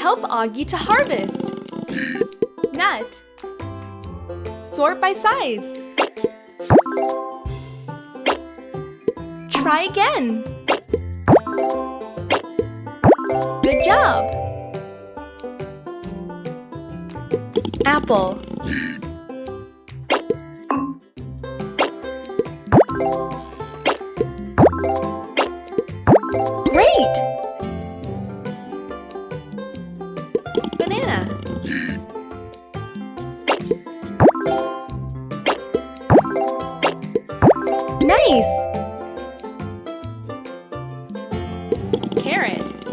Help Augie to harvest. Nut. Sort by size. Try again. Good job. Apple. Great! Banana. Nice! Carrot.